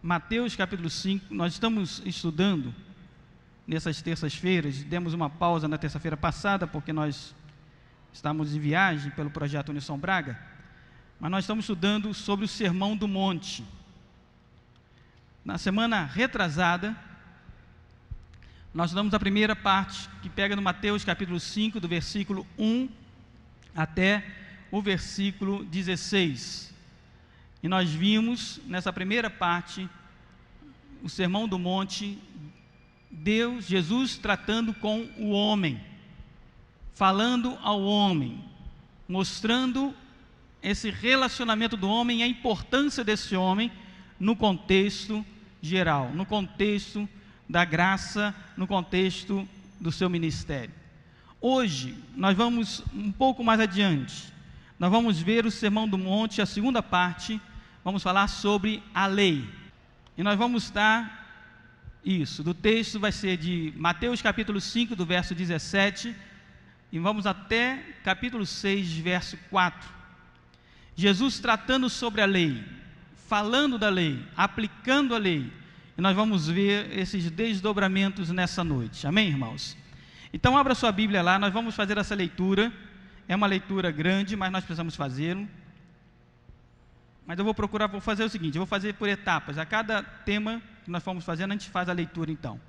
Mateus capítulo 5, nós estamos estudando nessas terças-feiras. Demos uma pausa na terça-feira passada, porque nós estávamos de viagem pelo projeto Unição Braga, mas nós estamos estudando sobre o Sermão do Monte. Na semana retrasada, nós estudamos a primeira parte, que pega no Mateus capítulo 5, do versículo 1 até o versículo 16. E nós vimos, nessa primeira parte, o Sermão do Monte, Jesus tratando com o homem, falando ao homem, mostrando esse relacionamento do homem e a importância desse homem no contexto geral, no contexto da graça, no contexto do seu ministério. Hoje, nós vamos um pouco mais adiante, nós vamos ver o Sermão do Monte, a segunda parte. Vamos falar sobre a lei, e nós vamos estar, do texto vai ser de Mateus capítulo 5, do verso 17, e vamos até capítulo 6, verso 4, Jesus tratando sobre a lei, falando da lei, aplicando a lei, e nós vamos ver esses desdobramentos nessa noite, amém, irmãos? Então abra sua Bíblia lá, nós vamos fazer essa leitura, é uma leitura grande, mas nós precisamos fazê-lo. Mas eu vou fazer o seguinte, eu vou fazer por etapas. A cada tema que nós formos fazendo, a gente faz a leitura então.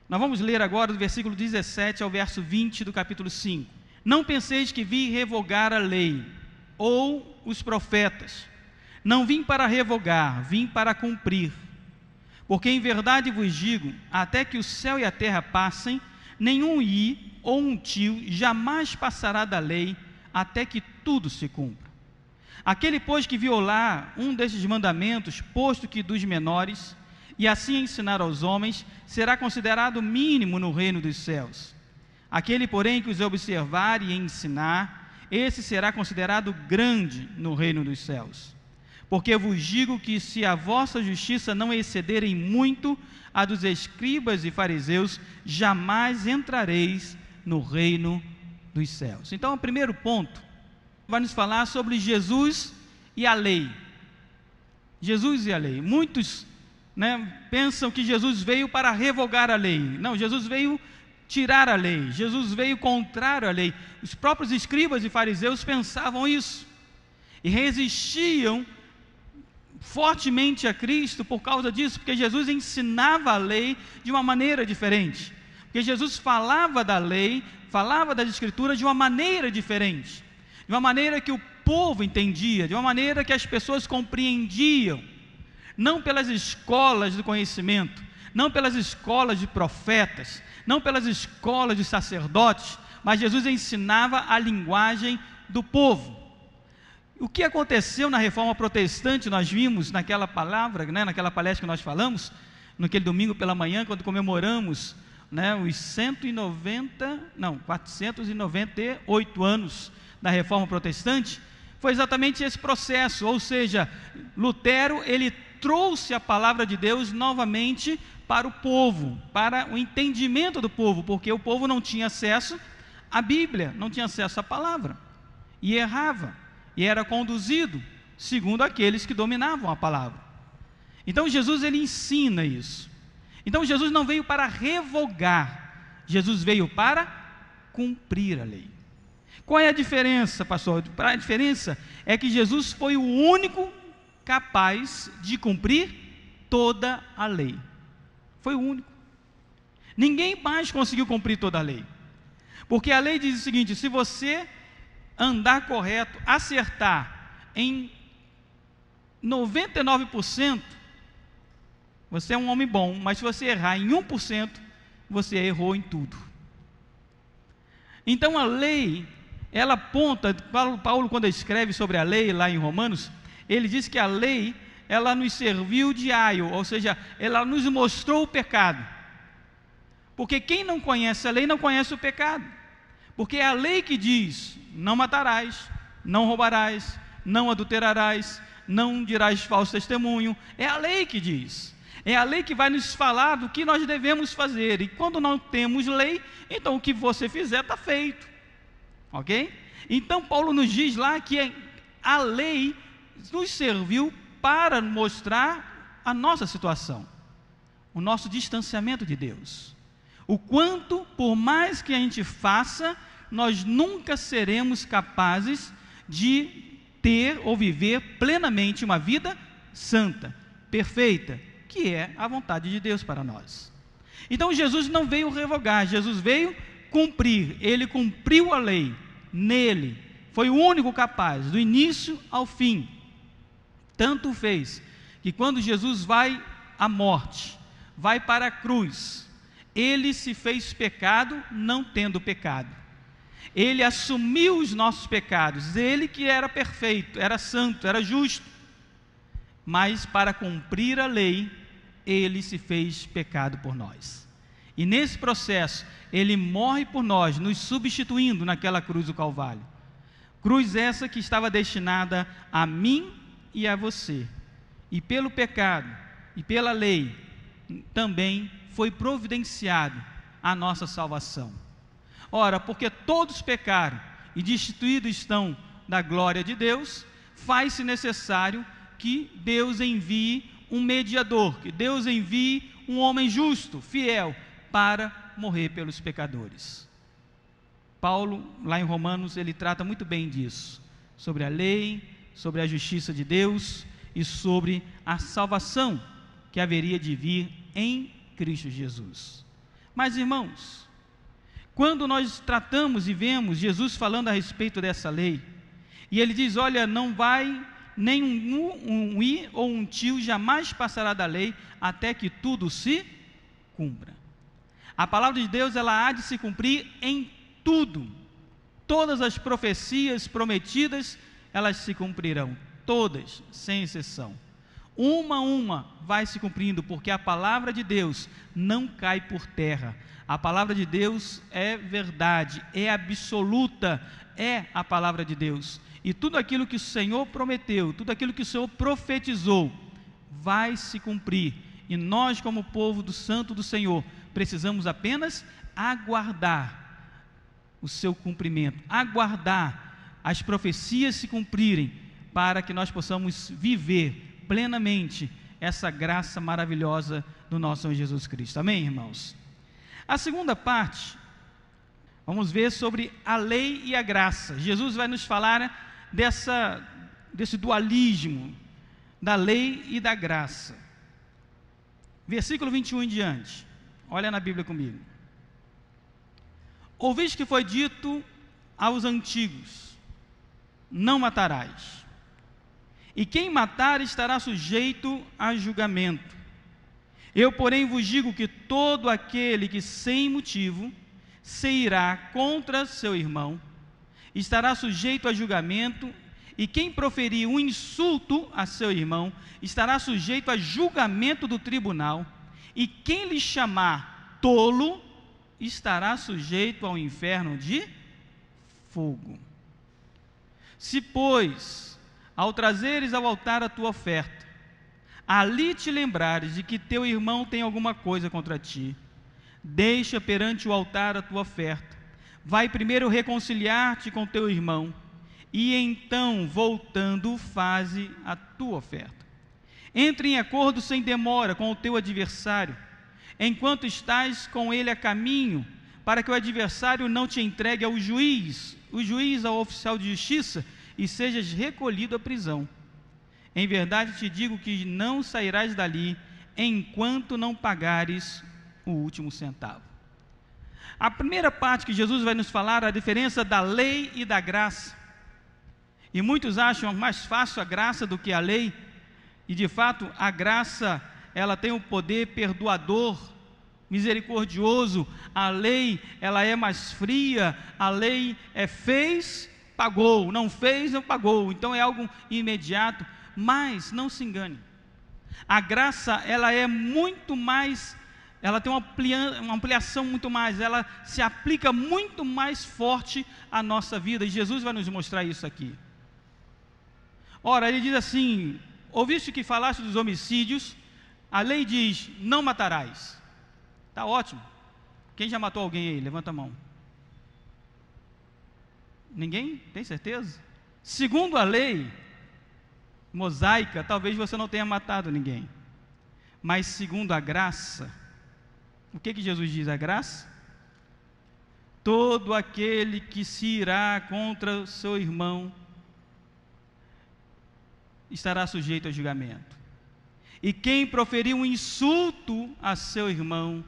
Nós vamos ler agora do versículo 17 ao verso 20 do capítulo 5. Não penseis que vim revogar a lei, ou os profetas. Não vim para revogar, vim para cumprir. Porque em verdade vos digo, até que o céu e a terra passem, nenhum i ou um tio jamais passará da lei, até que tudo se cumpra. Aquele, pois, que violar um destes mandamentos, posto que dos menores, e assim ensinar aos homens, será considerado mínimo no reino dos céus. Aquele, porém, que os observar e ensinar, esse será considerado grande no reino dos céus. Porque vos digo que se a vossa justiça não excederem muito a dos escribas e fariseus, jamais entrareis no reino dos céus. Então, o primeiro ponto vai nos falar sobre Jesus e a lei. Jesus e a lei. Muitos pensam que Jesus veio para revogar a lei. Não, Jesus veio tirar a lei. Jesus veio contrário à lei. Os próprios escribas e fariseus pensavam isso e resistiam fortemente a Cristo por causa disso, porque Jesus ensinava a lei de uma maneira diferente. Porque Jesus falava da lei, falava das escrituras de uma maneira diferente, de uma maneira que o povo entendia, de uma maneira que as pessoas compreendiam, não pelas escolas do conhecimento, não pelas escolas de profetas, não pelas escolas de sacerdotes, mas Jesus ensinava a linguagem do povo. O que aconteceu na Reforma Protestante, nós vimos naquela palavra, naquela palestra que nós falamos, naquele domingo pela manhã, quando comemoramos os 498 anos da Reforma Protestante, foi exatamente esse processo, ou seja, Lutero, ele trouxe a palavra de Deus novamente para o povo, para o entendimento do povo, porque o povo não tinha acesso à Bíblia, não tinha acesso à palavra, e errava, e era conduzido segundo aqueles que dominavam a palavra. Então Jesus, ele ensina isso. Então Jesus não veio para revogar, Jesus veio para cumprir a lei. Qual é a diferença, pastor? A diferença é que Jesus foi o único capaz de cumprir toda a lei. Foi o único. Ninguém mais conseguiu cumprir toda a lei. Porque a lei diz o seguinte: se você andar correto, acertar em 99%, você é um homem bom, mas se você errar em 1%, você errou em tudo. Então a lei, ela aponta, Paulo quando escreve sobre a lei lá em Romanos, ele diz que a lei, ela nos serviu de aio, ou seja, ela nos mostrou o pecado. Porque quem não conhece a lei não conhece o pecado. Porque é a lei que diz: não matarás, não roubarás, não adulterarás, não dirás falso testemunho. É a lei que diz. É a lei que vai nos falar do que nós devemos fazer. E quando não temos lei, então o que você fizer está feito. Ok? Então Paulo nos diz lá que a lei nos serviu para mostrar a nossa situação, o nosso distanciamento de Deus. O quanto, por mais que a gente faça, nós nunca seremos capazes de ter ou viver plenamente uma vida santa, perfeita, que é a vontade de Deus para nós. Então Jesus não veio revogar, Jesus veio cumprir. Ele cumpriu a lei, nele, foi o único capaz, do início ao fim. Tanto fez que quando Jesus vai à morte, vai para a cruz, ele se fez pecado não tendo pecado. Ele assumiu os nossos pecados, ele que era perfeito, era santo, era justo, mas para cumprir a lei, ele se fez pecado por nós. E nesse processo, ele morre por nós, nos substituindo naquela cruz do Calvário. Cruz essa que estava destinada a mim e a você. E pelo pecado e pela lei, também foi providenciado a nossa salvação. Ora, porque todos pecaram e destituídos estão da glória de Deus, faz-se necessário que Deus envie um mediador, que Deus envie um homem justo, fiel, para morrer pelos pecadores. Paulo, lá em Romanos, ele trata muito bem disso, sobre a lei, sobre a justiça de Deus e sobre a salvação que haveria de vir em Cristo Jesus. Mas, irmãos, quando nós tratamos e vemos Jesus falando a respeito dessa lei, e ele diz, olha, não vai nem um i ou um tio jamais passará da lei, até que tudo se cumpra. A palavra de Deus, ela há de se cumprir em tudo. Todas as profecias prometidas, elas se cumprirão, todas, sem exceção. Uma a uma vai se cumprindo, porque a palavra de Deus não cai por terra. A palavra de Deus é verdade, é absoluta, é a palavra de Deus. E tudo aquilo que o Senhor prometeu, tudo aquilo que o Senhor profetizou, vai se cumprir. E nós, como povo do Santo do Senhor, precisamos apenas aguardar o seu cumprimento, aguardar as profecias se cumprirem, para que nós possamos viver plenamente essa graça maravilhosa do nosso Senhor Jesus Cristo. Amém, irmãos? A segunda parte, vamos ver sobre a lei e a graça. Jesus vai nos falar desse dualismo da lei e da graça. Versículo 21 em diante, olha na Bíblia comigo. Ouviste que foi dito aos antigos, não matarás. E quem matar estará sujeito a julgamento. Eu, porém, vos digo que todo aquele que sem motivo se irá contra seu irmão, estará sujeito a julgamento, e quem proferir um insulto a seu irmão, estará sujeito a julgamento do tribunal, e quem lhe chamar tolo, estará sujeito ao inferno de fogo. Se, pois, ao trazeres ao altar a tua oferta, ali te lembrares de que teu irmão tem alguma coisa contra ti, deixa perante o altar a tua oferta, vai primeiro reconciliar-te com teu irmão, e então, voltando, faze a tua oferta. Entre em acordo sem demora com o teu adversário, enquanto estás com ele a caminho, para que o adversário não te entregue ao juiz, o juiz ao oficial de justiça, e sejas recolhido à prisão. Em verdade te digo que não sairás dali, enquanto não pagares o último centavo. A primeira parte que Jesus vai nos falar é a diferença da lei e da graça. E muitos acham mais fácil a graça do que a lei, e de fato a graça, ela tem o poder perdoador, misericordioso. A lei, ela é mais fria. A lei fez, pagou, não fez, não pagou, então é algo imediato. Mas não se engane, a graça, ela é muito mais, ela tem uma ampliação muito mais, ela se aplica muito mais forte à nossa vida, e Jesus vai nos mostrar isso aqui. Ora, ele diz assim: ouviste que falaste dos homicídios, a lei diz, não matarás. Está ótimo. Quem já matou alguém aí? Levanta a mão. Ninguém? Tem certeza? Segundo a lei mosaica, talvez você não tenha matado ninguém. Mas segundo a graça, o que Jesus diz? A graça? Todo aquele que se irá contra o seu irmão estará sujeito a julgamento. E quem proferir um insulto a seu irmão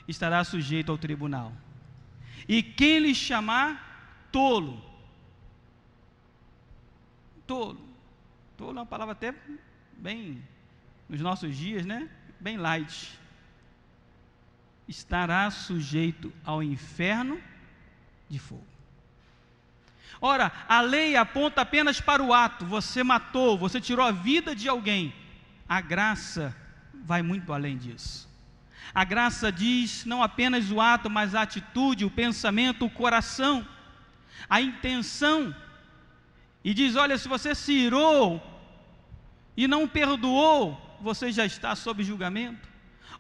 estará sujeito ao tribunal. E quem lhe chamar tolo, tolo é uma palavra até bem, nos nossos dias, né? Bem light, estará sujeito ao inferno de fogo. Ora, a lei aponta apenas para o ato, você matou, você tirou a vida de alguém. A graça vai muito além disso. A graça diz não apenas o ato, mas a atitude, o pensamento, o coração, a intenção. E diz, olha, se você se irou e não perdoou, você já está sob julgamento.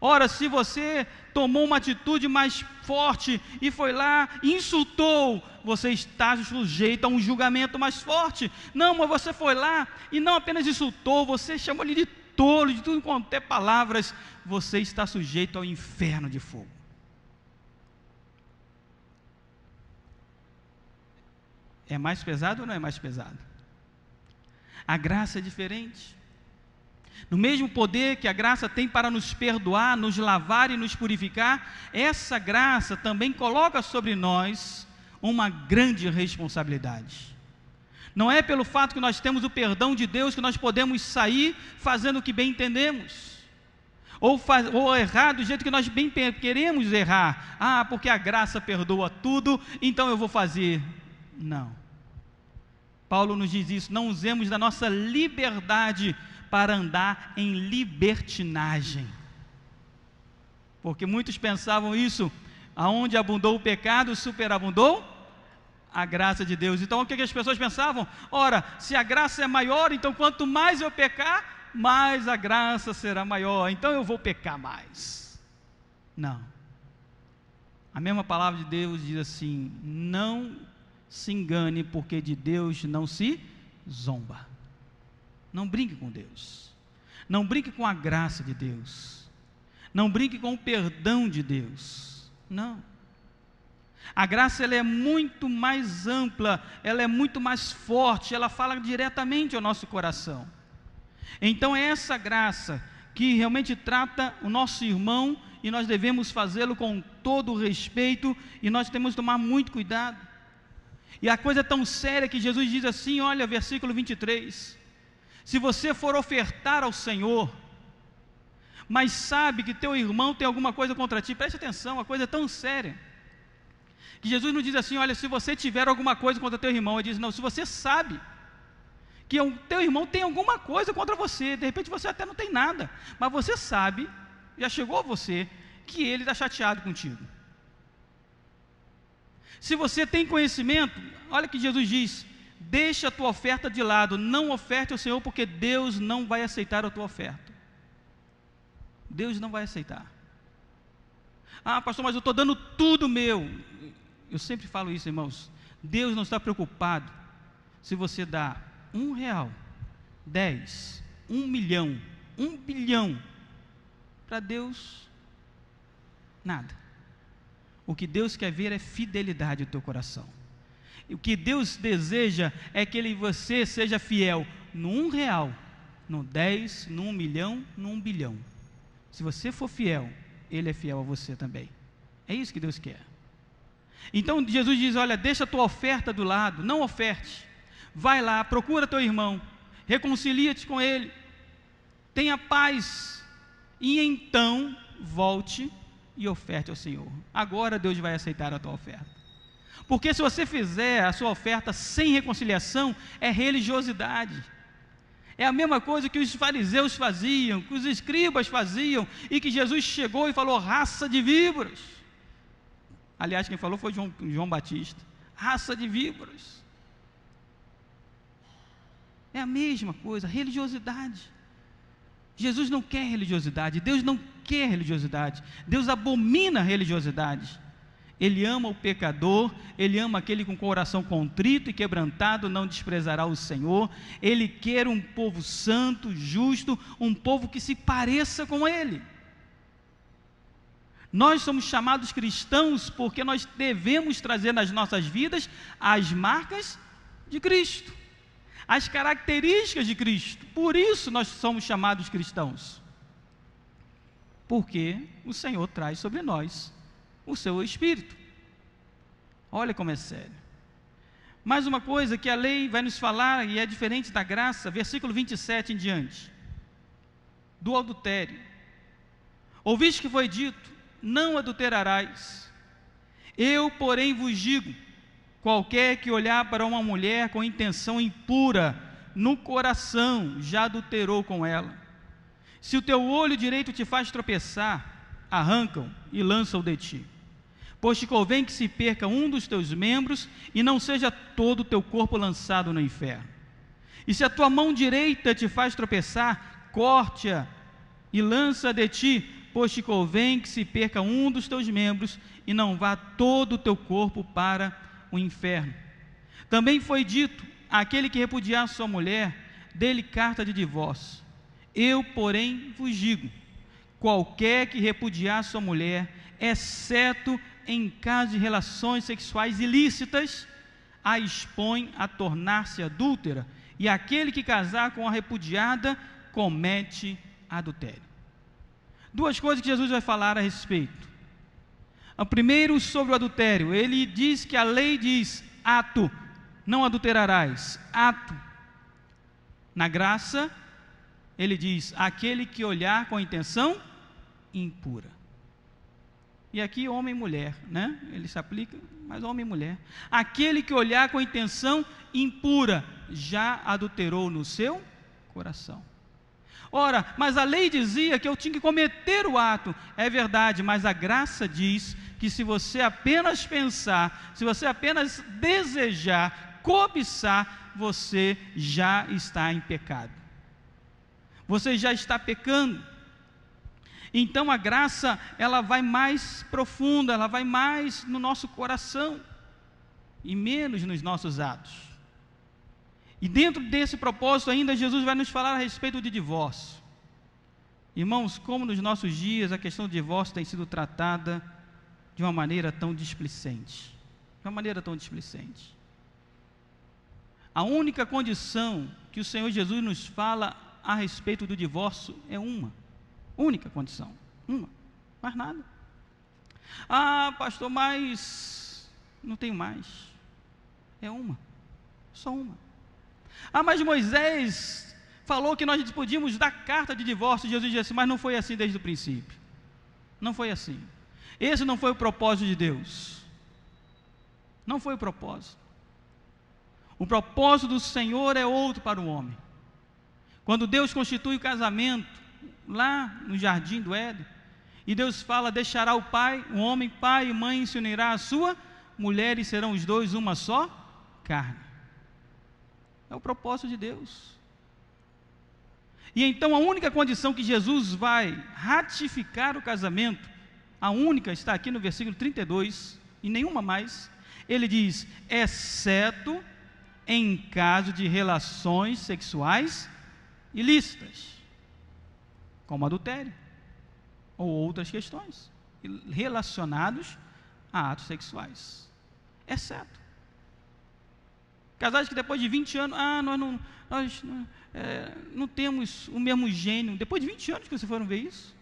Ora, se você tomou uma atitude mais forte e foi lá e insultou, você está sujeito a um julgamento mais forte. Não, mas você foi lá e não apenas insultou, você chamou ele de tolo, de tudo quanto é palavras, você está sujeito ao inferno de fogo. É mais pesado ou não é mais pesado? A graça é diferente. No mesmo poder que a graça tem para nos perdoar, nos lavar e nos purificar, essa graça também coloca sobre nós uma grande responsabilidade. Não é pelo fato que nós temos o perdão de Deus que nós podemos sair fazendo o que bem entendemos, ou errar do jeito que nós bem queremos errar. Ah, porque a graça perdoa tudo, então eu vou fazer. Não. Paulo nos diz isso, não usemos da nossa liberdade para andar em libertinagem, porque muitos pensavam isso, aonde abundou o pecado, superabundou a graça de Deus. Então o que as pessoas pensavam? Ora, se a graça é maior, então quanto mais eu pecar, mais a graça será maior, então eu vou pecar mais. Não, a mesma palavra de Deus diz assim, não se engane, porque de Deus não se zomba. Não brinque com Deus, não brinque com a graça de Deus, não brinque com o perdão de Deus, não. A graça ela é muito mais ampla, ela é muito mais forte, ela fala diretamente ao nosso coração. Então é essa graça que realmente trata o nosso irmão e nós devemos fazê-lo com todo o respeito e nós temos que tomar muito cuidado. E a coisa é tão séria que Jesus diz assim, olha, versículo 23, se você for ofertar ao Senhor, mas sabe que teu irmão tem alguma coisa contra ti, preste atenção, a coisa é tão séria, que Jesus não diz assim, olha, se você tiver alguma coisa contra teu irmão, ele diz, não, se você sabe que o teu irmão tem alguma coisa contra você, de repente você até não tem nada, mas você sabe, já chegou a você, que ele está chateado contigo. Se você tem conhecimento, olha o que Jesus diz, deixa a tua oferta de lado, não oferte ao Senhor, porque Deus não vai aceitar a tua oferta. Deus não vai aceitar. Ah, pastor, mas eu estou dando tudo meu. Eu sempre falo isso, irmãos. Deus não está preocupado se você dá R$1, 10, 1 milhão, 1 bilhão. Para Deus, nada. O que Deus quer ver é fidelidade do teu coração. E o que Deus deseja é que você seja fiel no R$1, no 10, no 1 milhão, no 1 bilhão. Se você for fiel, Ele é fiel a você também. É isso que Deus quer. Então Jesus diz, olha, deixa a tua oferta do lado, não oferte. Vai lá, procura teu irmão, reconcilia-te com ele, tenha paz, e então volte e oferte ao Senhor. Agora Deus vai aceitar a tua oferta. Porque se você fizer a sua oferta sem reconciliação, é religiosidade. É a mesma coisa que os fariseus faziam, que os escribas faziam, e que Jesus chegou e falou, raça de víboras. Aliás, quem falou foi João Batista. Raça de víboras. É a mesma coisa, religiosidade. Jesus não quer religiosidade, Deus não quer religiosidade, Deus abomina a religiosidade. Ele ama o pecador, Ele ama aquele com coração contrito e quebrantado, não desprezará o Senhor. Ele quer um povo santo, justo, um povo que se pareça com Ele. Nós somos chamados cristãos porque nós devemos trazer nas nossas vidas as marcas de Cristo, as características de Cristo. Por isso nós somos chamados cristãos, porque o Senhor traz sobre nós o seu Espírito. Olha como é sério. Mais uma coisa que a lei vai nos falar, e é diferente da graça, versículo 27 em diante, do adultério. Ouviste que foi dito, não adulterarás. Eu, porém, vos digo, qualquer que olhar para uma mulher com intenção impura, no coração já adulterou com ela. Se o teu olho direito te faz tropeçar, arranca-o e lança-o de ti. Pois te convém que se perca um dos teus membros, e não seja todo o teu corpo lançado no inferno. E se a tua mão direita te faz tropeçar, corte-a e lança de ti, pois te convém que se perca um dos teus membros, e não vá todo o teu corpo para o inferno. Também foi dito, aquele que repudiar sua mulher, dê-lhe carta de divórcio. Eu, porém, vos digo, qualquer que repudiar sua mulher, exceto em caso de relações sexuais ilícitas, a expõe a tornar-se adúltera, e aquele que casar com a repudiada, comete adultério. Duas coisas que Jesus vai falar a respeito. O primeiro, sobre o adultério. Ele diz que a lei diz, ato, não adulterarás, ato. Na graça, ele diz, aquele que olhar com intenção impura. E aqui homem e mulher, né? Ele se aplica, mas homem e mulher. Aquele que olhar com intenção impura, já adulterou no seu coração. Ora, mas a lei dizia que eu tinha que cometer o ato. É verdade, mas a graça diz que se você apenas pensar, se você apenas desejar, cobiçar, você já está em pecado. Você já está pecando. Então a graça, ela vai mais profunda, ela vai mais no nosso coração e menos nos nossos atos. E dentro desse propósito ainda, Jesus vai nos falar a respeito de divórcio. Irmãos, como nos nossos dias a questão do divórcio tem sido tratada de uma maneira tão displicente. De uma maneira tão displicente. A única condição que o Senhor Jesus nos fala a respeito do divórcio é uma. Única condição, uma, mais nada. Ah, pastor, mas não tenho mais. É uma, só uma. Ah, mas Moisés falou que nós podíamos dar carta de divórcio. Jesus disse assim, mas não foi assim desde o princípio. Não foi assim. Esse não foi o propósito de Deus. Não foi o propósito. O propósito do Senhor é outro para o homem. Quando Deus constitui o casamento, lá no jardim do Éden, e Deus fala, deixará o pai, o homem, pai e mãe, se unirá à sua mulher, e serão os dois uma só carne. É o propósito de Deus. E então a única condição que Jesus vai ratificar o casamento, a única está aqui no versículo 32, e nenhuma mais. Ele diz, exceto em caso de relações sexuais ilícitas, como adultério, ou outras questões relacionadas a atos sexuais, exceto. Casais que depois de 20 anos, nós não temos o mesmo gênio. Depois de 20 anos que vocês foram ver isso?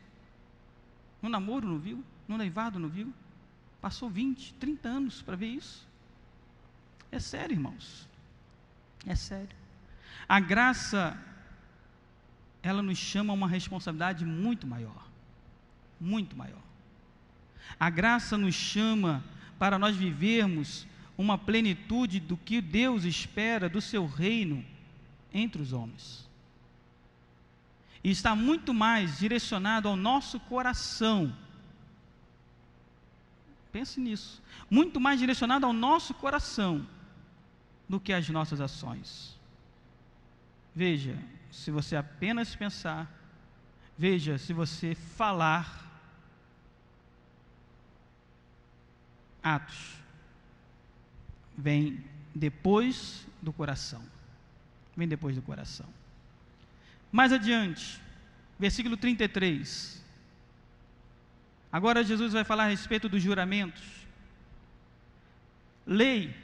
No namoro não viu? No noivado não viu? Passou 20, 30 anos para ver isso? É sério, irmãos. É sério. A graça, ela nos chama a uma responsabilidade muito maior. Muito maior. A graça nos chama para nós vivermos uma plenitude do que Deus espera do seu reino entre os homens. E está muito mais direcionado ao nosso coração. Pense nisso. Muito mais direcionado ao nosso coração do que às nossas ações. Veja, se você apenas pensar, veja, se você falar, Atos, vem depois do coração. Vem depois do coração. Mais adiante, versículo 33. Agora Jesus vai falar a respeito dos juramentos. Lei.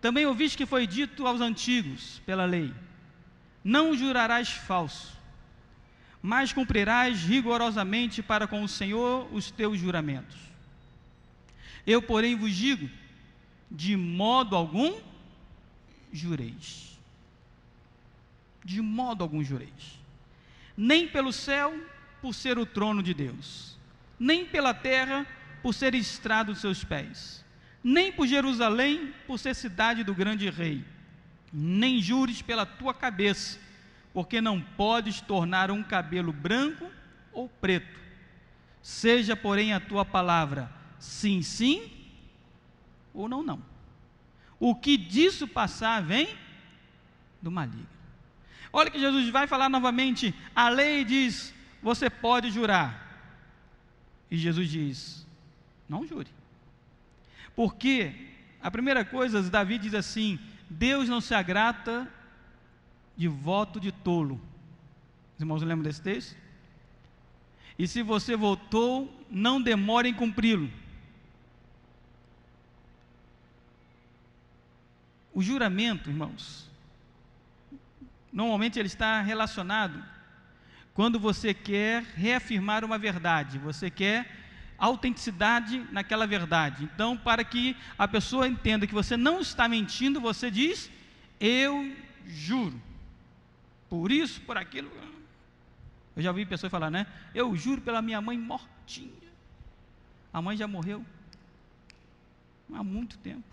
Também ouviste que foi dito aos antigos, pela lei: não jurarás falso, mas cumprirás rigorosamente para com o Senhor os teus juramentos. Eu, porém, vos digo, de modo algum jureis. De modo algum jureis. Nem pelo céu, por ser o trono de Deus, nem pela terra, por ser estrado dos seus pés, nem por Jerusalém, por ser cidade do grande rei, nem jures pela tua cabeça, porque não podes tornar um cabelo branco ou preto. Seja, porém, a tua palavra sim, sim, ou não, não. O que disso passar vem do maligno. Olha que Jesus vai falar novamente, a lei diz, você pode jurar. E Jesus diz, não jure. Porque, a primeira coisa, Davi diz assim, Deus não se agrada de voto de tolo. Os irmãos lembram desse texto? E se você votou, não demore em cumpri-lo. O juramento, irmãos, normalmente ele está relacionado quando você quer reafirmar uma verdade, você quer autenticidade naquela verdade. Então, para que a pessoa entenda que você não está mentindo, você diz, eu juro, por isso, por aquilo. Eu já ouvi pessoas falar, né? Eu juro pela minha mãe mortinha. A mãe já morreu há muito tempo.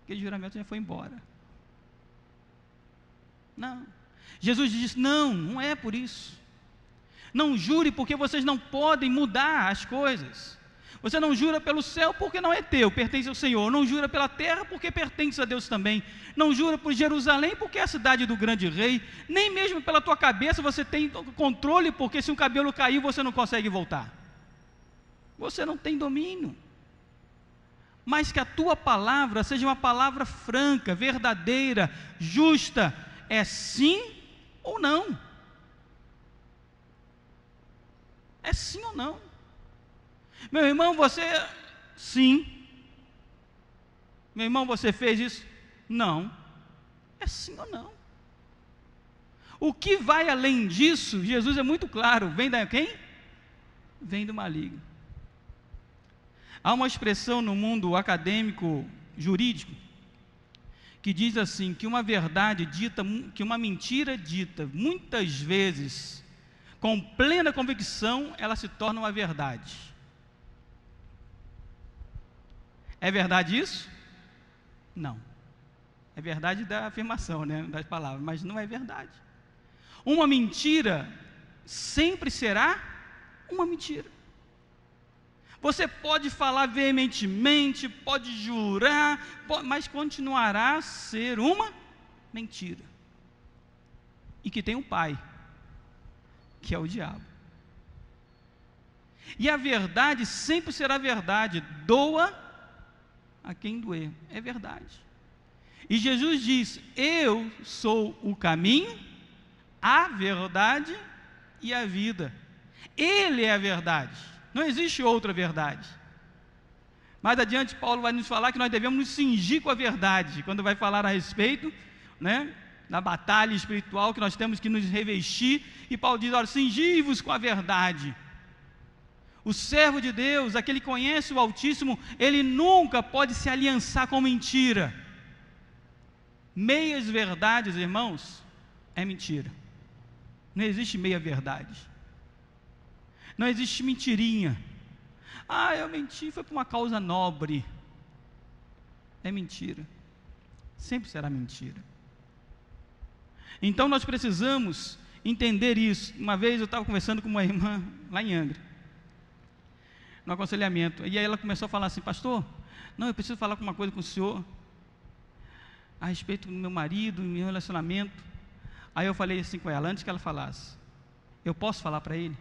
Aquele juramento já foi embora. Não. Jesus disse, não é por isso. Não jure porque vocês não podem mudar as coisas. Você não jura pelo céu porque não é teu, pertence ao Senhor. Não jura pela terra porque pertence a Deus também. Não jura por Jerusalém porque é a cidade do grande rei. Nem mesmo pela tua cabeça você tem controle, porque se o cabelo cair você não consegue voltar. Você não tem domínio. Mas que a tua palavra seja uma palavra franca, verdadeira, justa. É sim ou não. É sim ou não. Meu irmão, você, sim. Meu irmão, você fez isso? Não. É sim ou não. O que vai além disso, Jesus é muito claro, vem da quem? Vem do maligno. Há uma expressão no mundo acadêmico, jurídico, que diz assim, que uma verdade dita, que uma mentira dita, muitas vezes, com plena convicção, ela se torna uma verdade. É verdade isso? Não. É verdade da afirmação, né, das palavras, mas não é verdade. Uma mentira sempre será uma mentira. Você pode falar veementemente, pode jurar, mas continuará a ser uma mentira. E que tem um pai, que é o diabo. E a verdade sempre será verdade, doa a quem doer, é verdade. E Jesus diz, eu sou o caminho, a verdade e a vida. Ele é a verdade, não existe outra verdade. Mais adiante Paulo vai nos falar que nós devemos nos cingir com a verdade, quando vai falar a respeito, né, da batalha espiritual que nós temos que nos revestir, e Paulo diz, olha, cingi-vos com a verdade. O servo de Deus, aquele que conhece o Altíssimo, ele nunca pode se aliançar com mentira. Meias verdades, irmãos, é mentira. Não existe meia verdade. Não existe mentirinha. Ah, eu menti, foi por uma causa nobre. É mentira. Sempre será mentira. Então nós precisamos entender isso. Uma vez eu estava conversando com uma irmã lá em Angra, no aconselhamento, e aí ela começou a falar assim, pastor, não, eu preciso falar uma coisa com o senhor, a respeito do meu marido, do meu relacionamento. Aí eu falei assim com ela, antes que ela falasse, eu posso falar para ele?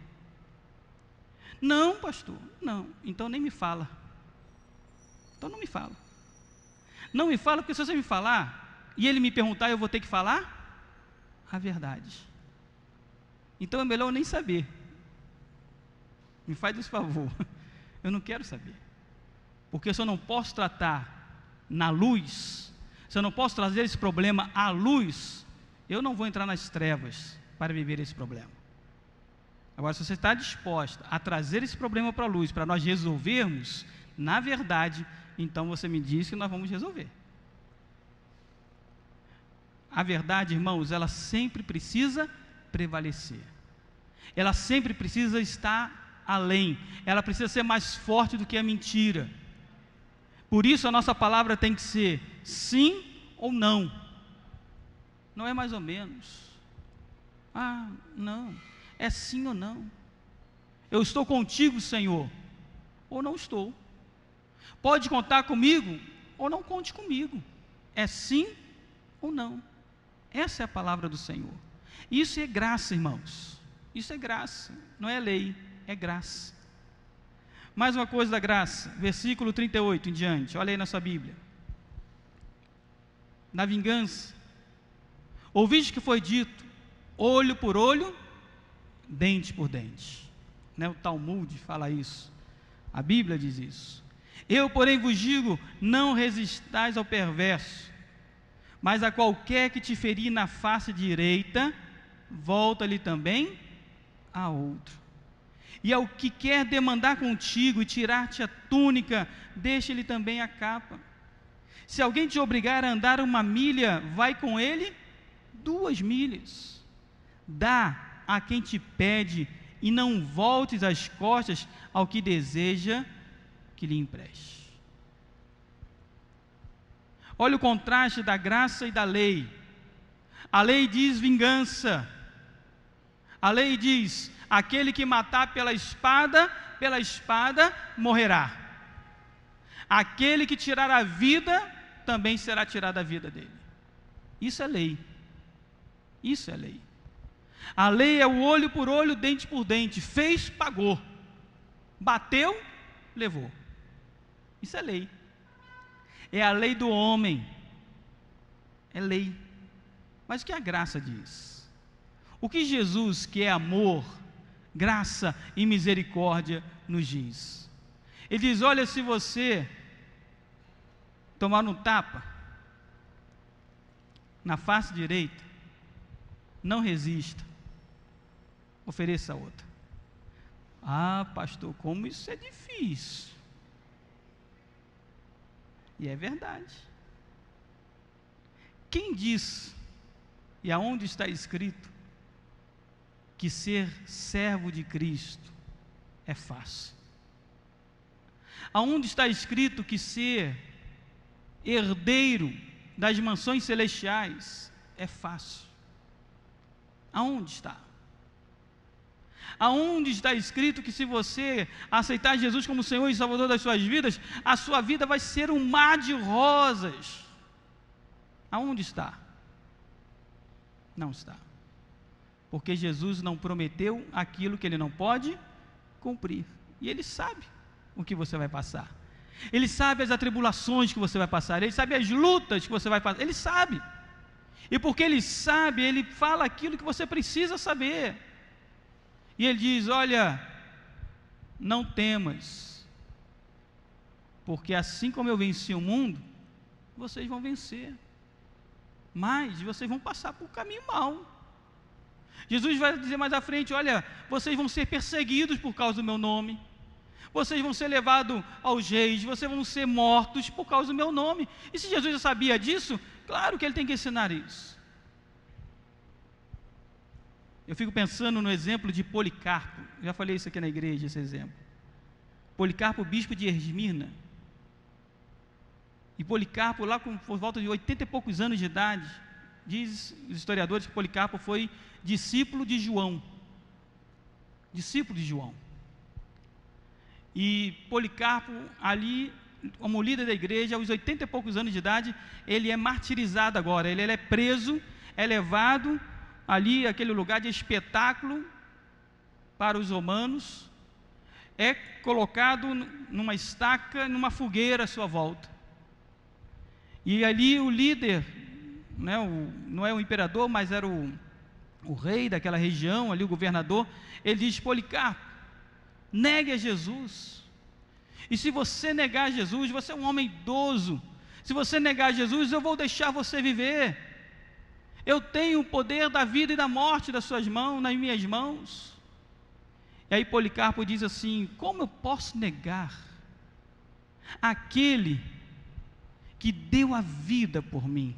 Não, pastor, não, então nem me fala. Então não me fala. Não me fala, porque se você me falar e ele me perguntar, eu vou ter que falar a verdade. Então é melhor eu nem saber. Me faz esse favor. Eu não quero saber. Porque se eu não posso tratar na luz, se eu não posso trazer esse problema à luz, eu não vou entrar nas trevas para viver esse problema. Agora, se você está disposta a trazer esse problema para a luz, para nós resolvermos, na verdade, então você me diz que nós vamos resolver. A verdade, irmãos, ela sempre precisa prevalecer. Ela sempre precisa estar além. Ela precisa ser mais forte do que a mentira. Por isso a nossa palavra tem que ser sim ou não. Não é mais ou menos. Ah, não. É sim ou não. Eu estou contigo, Senhor, ou não estou. Pode contar comigo ou não conte comigo. É sim ou não. Essa é a palavra do Senhor. Isso é graça, irmãos. Isso é graça, não é lei, é graça. Mais uma coisa da graça, versículo 38 em diante, olha aí na sua Bíblia. Na vingança, ouviste que foi dito, olho por olho, dente por dente. Né? O Talmud fala isso, a Bíblia diz isso. Eu, porém, vos digo, não resistais ao perverso, mas a qualquer que te ferir na face direita, volta-lhe também a outro. E ao que quer demandar contigo e tirar-te a túnica, deixa-lhe também a capa. Se alguém te obrigar a andar 1 milha, vai com ele 2 milhas. Dá a quem te pede, e não voltes as costas ao que deseja que lhe empreste. Olha o contraste da graça e da lei. A lei diz vingança. A lei diz, aquele que matar pela espada morrerá. Aquele que tirar a vida, também será tirada a vida dele. Isso é lei. Isso é lei. A lei é o olho por olho, dente por dente. Fez, pagou. Bateu, levou. Isso é lei. É a lei do homem. É lei. Mas o que a graça diz? O que Jesus, que é amor, graça e misericórdia, nos diz? Ele diz, olha, se você tomar um tapa na face direita, não resista, ofereça outra. Ah, pastor, como isso é difícil. E é verdade. Quem diz, e aonde está escrito, que ser servo de Cristo é fácil? Aonde está escrito que ser herdeiro das mansões celestiais é fácil? Aonde está? Aonde está escrito que se você aceitar Jesus como Senhor e Salvador das suas vidas, a sua vida vai ser um mar de rosas? Aonde está? Não está. Porque Jesus não prometeu aquilo que Ele não pode cumprir. E Ele sabe o que você vai passar. Ele sabe as atribulações que você vai passar. Ele sabe as lutas que você vai passar. Ele sabe. E porque Ele sabe, Ele fala aquilo que você precisa saber. E Ele diz, olha, não temas, porque assim como eu venci o mundo, vocês vão vencer. Mas vocês vão passar por caminho mau. Jesus vai dizer mais à frente, olha, vocês vão ser perseguidos por causa do meu nome. Vocês vão ser levados aos reis, vocês vão ser mortos por causa do meu nome. E se Jesus já sabia disso, claro que Ele tem que ensinar isso. Eu fico pensando no exemplo de Policarpo. Já falei isso aqui na igreja, esse exemplo. Policarpo, bispo de Esmirna. E Policarpo, lá por volta de 80 e poucos anos de idade, diz os historiadores que Policarpo foi discípulo de João. Discípulo de João. E Policarpo, ali, como líder da igreja, aos 80 e poucos anos de idade, ele é martirizado agora. Ele é preso, é levado ali, aquele lugar de espetáculo para os romanos. é colocado numa estaca, numa fogueira à sua volta. E ali o líder, né, não é o imperador, mas era o rei daquela região, ali o governador, ele diz: Policarpo, negue a Jesus. E se você negar Jesus, você é um homem idoso, se você negar Jesus, eu vou deixar você viver. Eu tenho o poder da vida e da morte das suas mãos, nas minhas mãos. E aí Policarpo diz assim: como eu posso negar aquele que deu a vida por mim?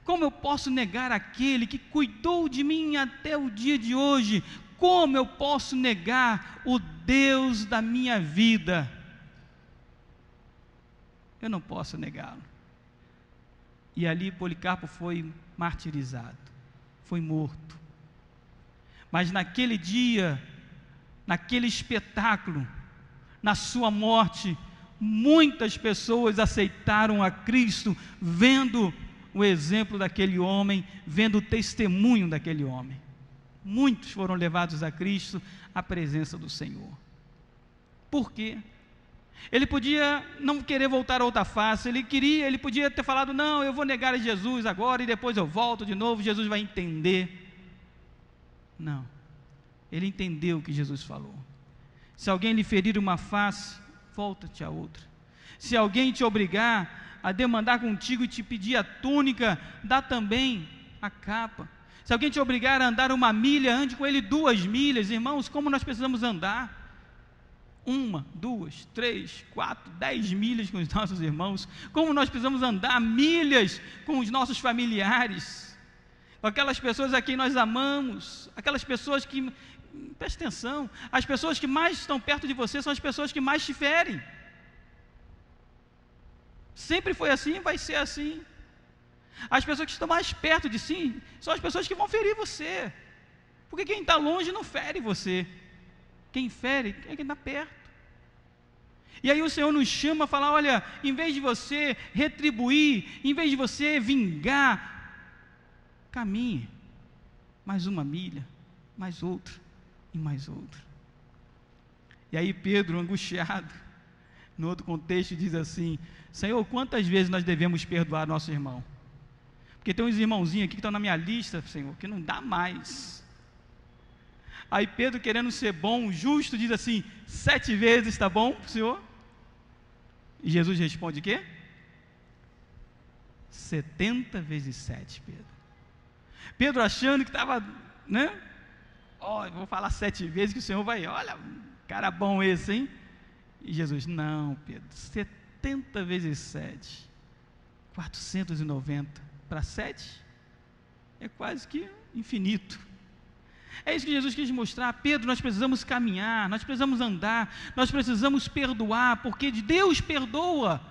Como eu posso negar aquele que cuidou de mim até o dia de hoje? Como eu posso negar o Deus da minha vida? Eu não posso negá-lo. E ali Policarpo foi martirizado, foi morto. Mas naquele dia, naquele espetáculo, na sua morte, muitas pessoas aceitaram a Cristo, vendo o exemplo daquele homem, vendo o testemunho daquele homem. Muitos foram levados a Cristo, à presença do Senhor. Por quê? Ele podia não querer voltar a outra face, ele podia ter falado: não, eu vou negar a Jesus agora e depois eu volto de novo, Jesus vai entender. Não, ele entendeu o que Jesus falou. Se alguém lhe ferir uma face, volta-te a outra. Se alguém te obrigar a demandar contigo e te pedir a túnica, dá também a capa. Se alguém te obrigar a andar 1 milha, ande com ele 2 milhas. Irmãos, como nós precisamos andar 1, 2, 3, 4, 10 milhas com os nossos irmãos, como nós precisamos andar milhas com os nossos familiares, com aquelas pessoas a quem nós amamos, aquelas pessoas que, preste atenção, as pessoas que mais estão perto de você são as pessoas que mais te ferem. Sempre foi assim, vai ser assim. As pessoas que estão mais perto de si são as pessoas que vão ferir você, porque quem está longe não fere você, quem fere é quem está perto. E aí o Senhor nos chama a falar: olha, em vez de você retribuir, em vez de você vingar, caminhe mais 1 milha, mais outra e mais outra. E aí Pedro, angustiado, no outro contexto, diz assim: Senhor, quantas vezes nós devemos perdoar nosso irmão? Porque tem uns irmãozinhos aqui que estão na minha lista, Senhor, que não dá mais. Aí Pedro, querendo ser bom, justo, diz assim: 7 vezes está bom para o Senhor? E Jesus responde: o quê? 70 vezes 7, Pedro. Pedro achando que estava, né? Ó, vou falar 7 vezes que o Senhor vai, olha, cara bom esse, hein? E Jesus: não, Pedro, 70 vezes 7, 490 para 7, é quase que infinito. É isso que Jesus quis mostrar: Pedro, nós precisamos caminhar, nós precisamos andar, nós precisamos perdoar, porque Deus perdoa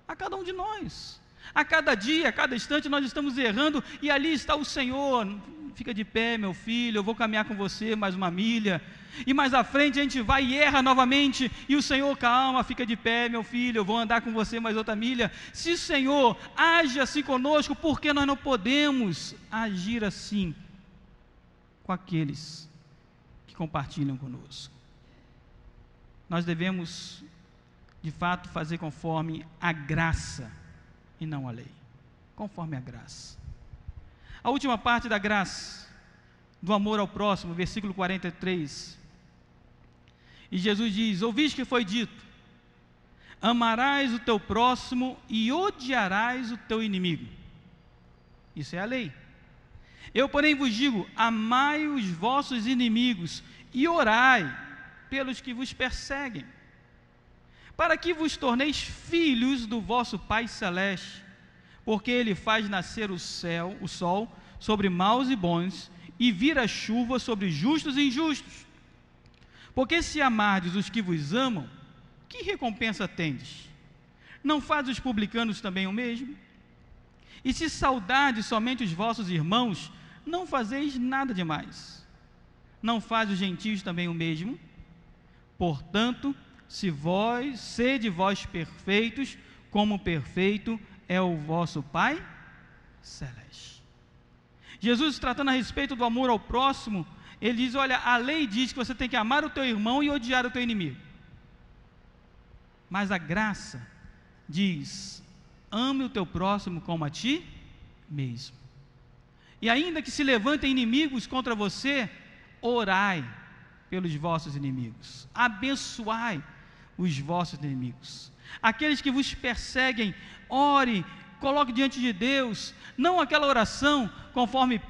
a cada um de nós. A cada dia, a cada instante nós estamos errando, e ali está o Senhor: fica de pé, meu filho, eu vou caminhar com você mais 1 milha, e mais à frente a gente vai e erra novamente, e o Senhor: calma, fica de pé, meu filho, eu vou andar com você mais outra milha. Se o Senhor age assim conosco, por que nós não podemos agir assim com aqueles que compartilham conosco? Nós devemos, de fato, fazer conforme a graça e não a lei. Conforme a graça. A última parte da graça, do amor ao próximo, versículo 43. E Jesus diz: ouviste que foi dito: amarás o teu próximo e odiarás o teu inimigo. Isso é a lei. Eu, porém, vos digo: amai os vossos inimigos e orai pelos que vos perseguem, para que vos torneis filhos do vosso Pai Celeste, porque Ele faz nascer o sol, sobre maus e bons, e vira chuva sobre justos e injustos. Porque se amardes os que vos amam, que recompensa tendes? Não faz os publicanos também o mesmo? E se saudardes somente os vossos irmãos, não fazeis nada demais. Não faz os gentios também o mesmo? Portanto, sede vós perfeitos, como perfeito é o vosso Pai Celeste. Jesus, tratando a respeito do amor ao próximo, ele diz: olha, a lei diz que você tem que amar o teu irmão e odiar o teu inimigo. Mas a graça diz: ame o teu próximo como a ti mesmo. E ainda que se levantem inimigos contra você, orai pelos vossos inimigos, abençoai os vossos inimigos. Aqueles que vos perseguem, ore, coloque diante de Deus, não aquela oração conforme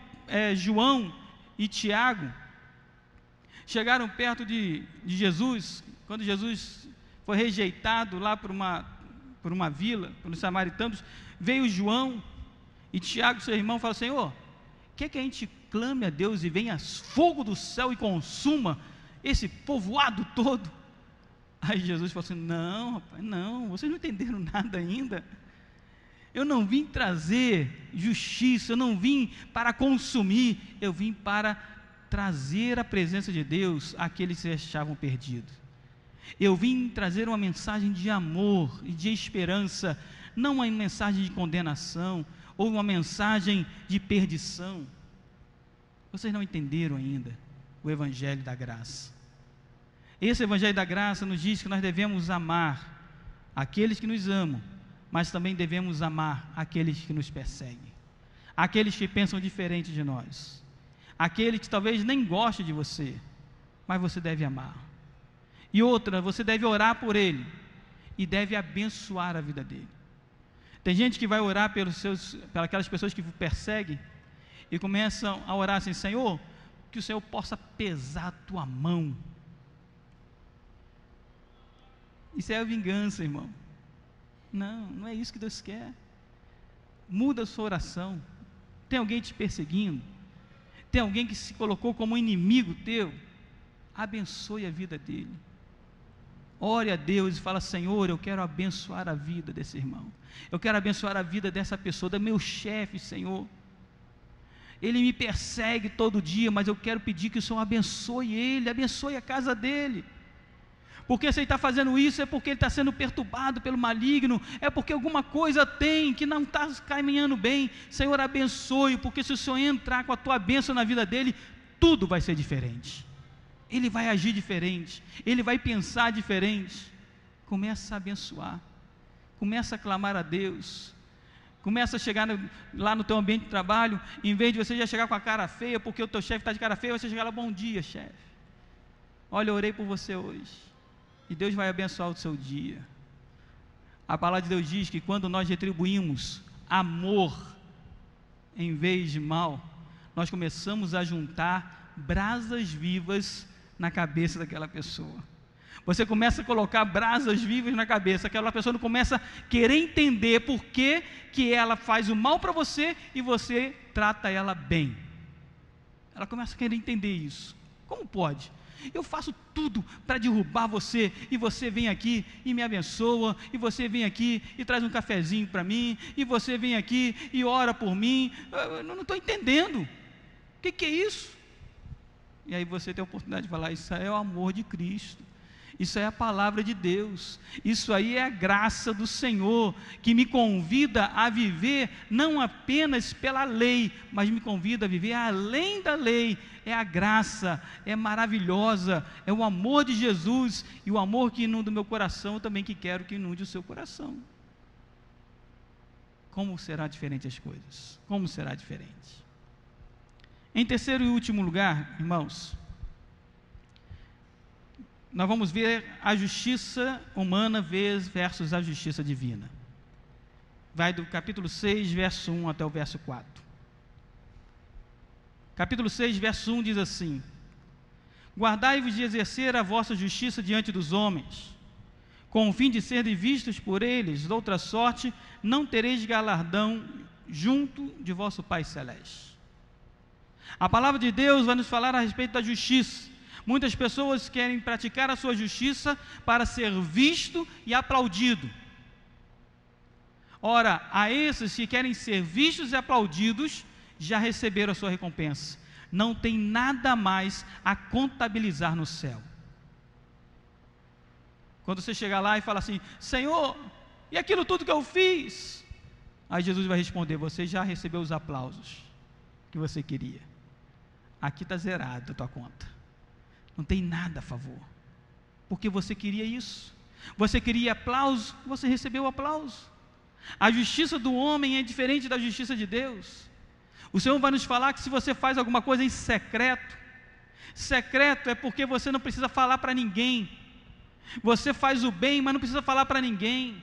João e Tiago chegaram perto de Jesus, quando Jesus foi rejeitado lá por uma vila, pelos samaritanos. Veio João e Tiago, seu irmão, falou: Senhor, quer que a gente clame a Deus e venha fogo do céu e consuma esse povoado todo? Aí Jesus falou assim: não, rapaz, não, vocês não entenderam nada ainda. Eu não vim trazer justiça, eu não vim para consumir, eu vim para trazer a presença de Deus àqueles que se achavam perdidos. Eu vim trazer uma mensagem de amor e de esperança, não uma mensagem de condenação ou uma mensagem de perdição. Vocês não entenderam ainda o Evangelho da Graça. Esse Evangelho da Graça nos diz que nós devemos amar aqueles que nos amam, mas também devemos amar aqueles que nos perseguem, aqueles que pensam diferente de nós, aqueles que talvez nem gostem de você, mas você deve amar. E outra, você deve orar por ele e deve abençoar a vida dele. Tem gente que vai orar pelas aquelas pessoas que perseguem e começam a orar assim: Senhor, que o Senhor possa pesar a tua mão. Isso é a vingança, irmão. Não, não é isso que Deus quer. Muda a sua oração. Tem alguém te perseguindo? Tem alguém que se colocou como inimigo teu? Abençoe a vida dele. Ore a Deus e fala: Senhor, eu quero abençoar a vida desse irmão. Eu quero abençoar a vida dessa pessoa, do meu chefe, Senhor. Ele me persegue todo dia, mas eu quero pedir que o Senhor abençoe ele, abençoe a casa dele. Porque se ele está fazendo isso, é porque ele está sendo perturbado pelo maligno, é porque alguma coisa tem que não está caminhando bem. Senhor, abençoe, porque se o Senhor entrar com a tua bênção na vida dele, tudo vai ser diferente. Ele vai agir diferente, ele vai pensar diferente. Começa a abençoar, começa a clamar a Deus, começa a chegar lá no teu ambiente de trabalho, em vez de você já chegar com a cara feia, porque o teu chefe está de cara feia, você chegar lá: bom dia, chefe, olha, eu orei por você hoje, e Deus vai abençoar o seu dia. A palavra de Deus diz que quando nós retribuímos amor em vez de mal, nós começamos a juntar brasas vivas na cabeça daquela pessoa. Você começa a colocar brasas vivas na cabeça, aquela pessoa não começa a querer entender por que ela faz o mal para você e você trata ela bem. Ela começa a querer entender isso. Como pode? Eu faço tudo para derrubar você, e você vem aqui e me abençoa, e você vem aqui e traz um cafezinho para mim, e você vem aqui e ora por mim. Eu não estou entendendo. O que é isso? E aí você tem a oportunidade de falar: isso é o amor de Cristo, isso é a palavra de Deus, isso aí é a graça do Senhor, que me convida a viver não apenas pela lei, mas me convida a viver além da lei. É a graça, é maravilhosa, é o amor de Jesus, e o amor que inunda o meu coração, eu também que quero que inunde o seu coração. Como será diferente as coisas? Como será diferente? Em terceiro e último lugar, irmãos, nós vamos ver a justiça humana versus a justiça divina. Vai do capítulo 6, verso 1 até o verso 4. Capítulo 6, verso 1 diz assim: guardai-vos de exercer a vossa justiça diante dos homens, com o fim de serem vistos por eles, de outra sorte não tereis galardão junto de vosso Pai Celeste. A palavra de Deus vai nos falar a respeito da justiça. Muitas pessoas querem praticar a sua justiça para ser visto e aplaudido. Ora, a esses que querem ser vistos e aplaudidos, já receberam a sua recompensa. Não tem nada mais a contabilizar no céu. Quando você chegar lá e falar assim: Senhor, e aquilo tudo que eu fiz? Aí Jesus vai responder: você já recebeu os aplausos que você queria. Aqui está zerado a tua conta. Não tem nada a favor, porque você queria isso. Você queria aplauso, você recebeu aplauso. A justiça do homem é diferente da justiça de Deus. O Senhor vai nos falar que se você faz alguma coisa em secreto, secreto é porque você não precisa falar para ninguém. Você faz o bem, mas não precisa falar para ninguém.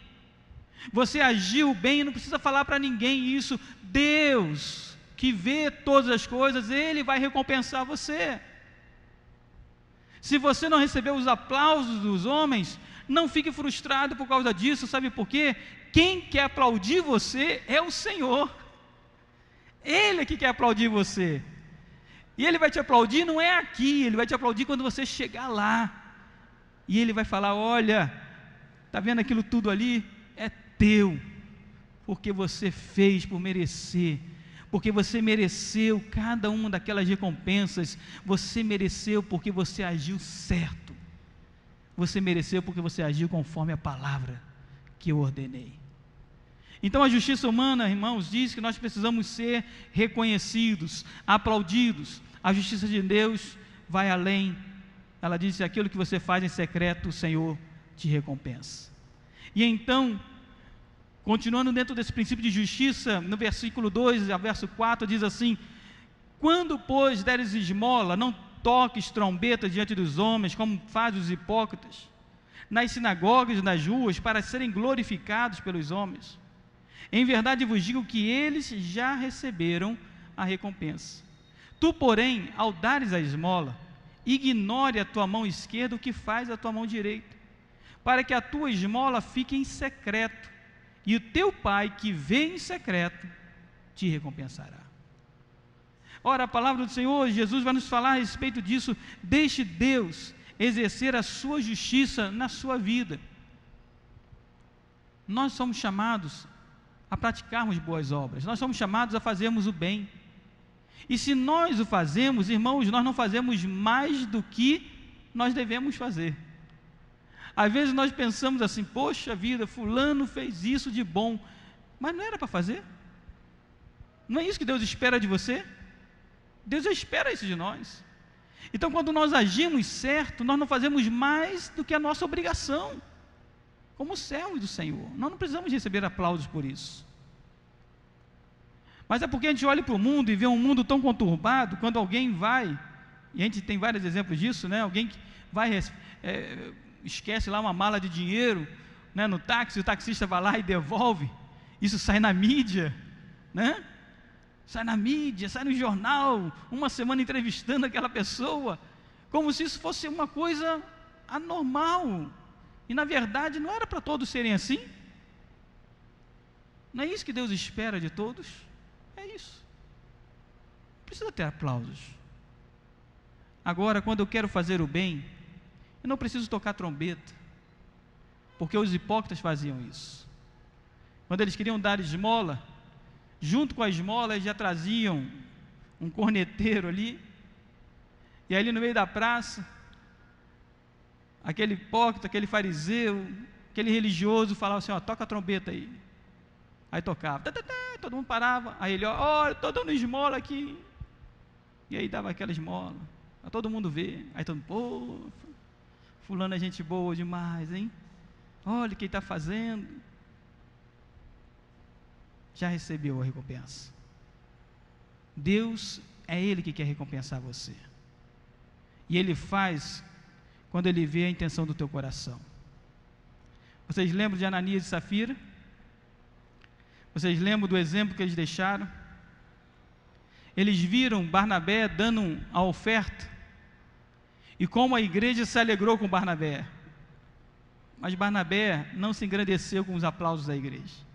Você agiu bem, não precisa falar para ninguém isso. Deus, que vê todas as coisas, Ele vai recompensar você. Se você não recebeu os aplausos dos homens, não fique frustrado por causa disso. Sabe por quê? Quem quer aplaudir você é o Senhor. Ele é que quer aplaudir você. E Ele vai te aplaudir não é aqui, Ele vai te aplaudir quando você chegar lá. E Ele vai falar: olha, está vendo aquilo tudo ali? É teu, porque você fez por merecer, porque você mereceu cada uma daquelas recompensas, você mereceu porque você agiu certo, você mereceu porque você agiu conforme a palavra que eu ordenei. Então a justiça humana, irmãos, diz que nós precisamos ser reconhecidos, aplaudidos. A justiça de Deus vai além. Ela diz que aquilo que você faz em secreto, o Senhor te recompensa. E então, continuando dentro desse princípio de justiça, no versículo 2 ao verso 4, diz assim: quando, pois, deres esmola, não toques trombeta diante dos homens, como fazem os hipócritas, nas sinagogas e nas ruas, para serem glorificados pelos homens. Em verdade vos digo que eles já receberam a recompensa. Tu, porém, ao dares a esmola, ignore a tua mão esquerda o que faz a tua mão direita, para que a tua esmola fique em secreto, e o teu Pai que vê em secreto te recompensará. Ora, a palavra do Senhor, Jesus vai nos falar a respeito disso. Deixe Deus exercer a sua justiça na sua vida. Nós somos chamados a praticarmos boas obras, nós somos chamados a fazermos o bem. E se nós o fazemos, irmãos, nós não fazemos mais do que nós devemos fazer. Às vezes nós pensamos assim: poxa vida, fulano fez isso de bom, mas não era para fazer? Não é isso que Deus espera de você? Deus espera isso de nós. Então, quando nós agimos certo, nós não fazemos mais do que a nossa obrigação, como servos do Senhor. Nós não precisamos receber aplausos por isso. Mas é porque a gente olha para o mundo e vê um mundo tão conturbado. Quando alguém vai, e a gente tem vários exemplos disso, né? Alguém que vai, esquece lá uma mala de dinheiro, né, no táxi, o taxista vai lá e devolve. Isso sai na mídia, né? Sai na mídia, sai no jornal, uma semana entrevistando aquela pessoa, como se isso fosse uma coisa anormal. E na verdade não era para todos serem assim. Não é isso que Deus espera de todos? É isso. Não precisa ter aplausos. Agora, quando eu quero fazer o bem, eu não preciso tocar trombeta, porque os hipócritas faziam isso. Quando eles queriam dar esmola, junto com a esmola eles já traziam um corneteiro ali, e ali no meio da praça, aquele hipócrita, aquele fariseu, aquele religioso falava assim: ó, toca a trombeta aí. Aí tocava, todo mundo parava, aí ele: ó, estou dando esmola aqui. E aí dava aquela esmola, para todo mundo ver. Aí todo mundo: pô, fulano é gente boa demais, hein? Olha o que ele está fazendo. Já recebeu a recompensa. Deus é Ele que quer recompensar você. E Ele faz quando Ele vê a intenção do teu coração. Vocês lembram de Ananias e Safira? Vocês lembram do exemplo que eles deixaram? Eles viram Barnabé dando a oferta, e como a igreja se alegrou com Barnabé. Mas Barnabé não se engrandeceu com os aplausos da igreja.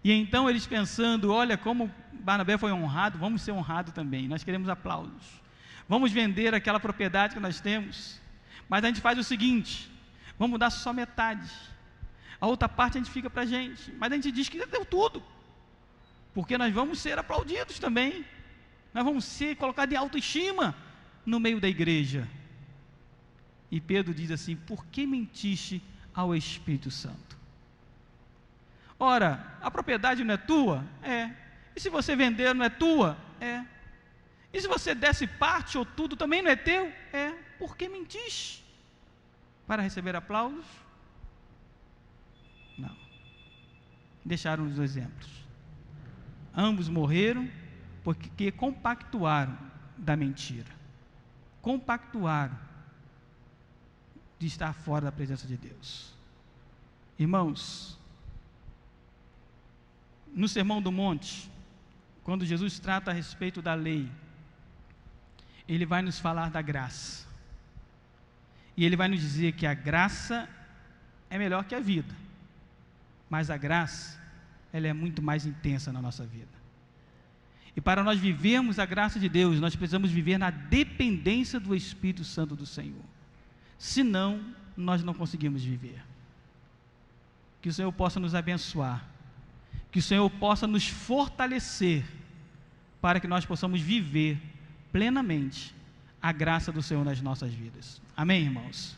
E então eles pensando: olha como Barnabé foi honrado, vamos ser honrados também, nós queremos aplausos. Vamos vender aquela propriedade que nós temos, mas a gente faz o seguinte: vamos dar só metade, a outra parte a gente fica para a gente, mas a gente diz que deu tudo, porque nós vamos ser aplaudidos também, nós vamos ser colocados em autoestima no meio da igreja. E Pedro diz assim: por que mentiste ao Espírito Santo? Ora, a propriedade não é tua? É. E se você vender, não é tua? É. E se você desse parte ou tudo, também não é teu? É. Por que mentiste? para receber aplausos? Não. Deixaram os exemplos. Ambos morreram porque compactuaram da mentira. Compactuaram de estar fora da presença de Deus. Irmãos, no Sermão do Monte, quando Jesus trata a respeito da lei, Ele vai nos falar da graça. E Ele vai nos dizer que a graça é melhor que a vida. Mas a graça, ela é muito mais intensa na nossa vida. E para nós vivermos a graça de Deus, nós precisamos viver na dependência do Espírito Santo do Senhor. Senão, nós não conseguimos viver. Que o Senhor possa nos abençoar. Que o Senhor possa nos fortalecer para que nós possamos viver plenamente a graça do Senhor nas nossas vidas. Amém, irmãos?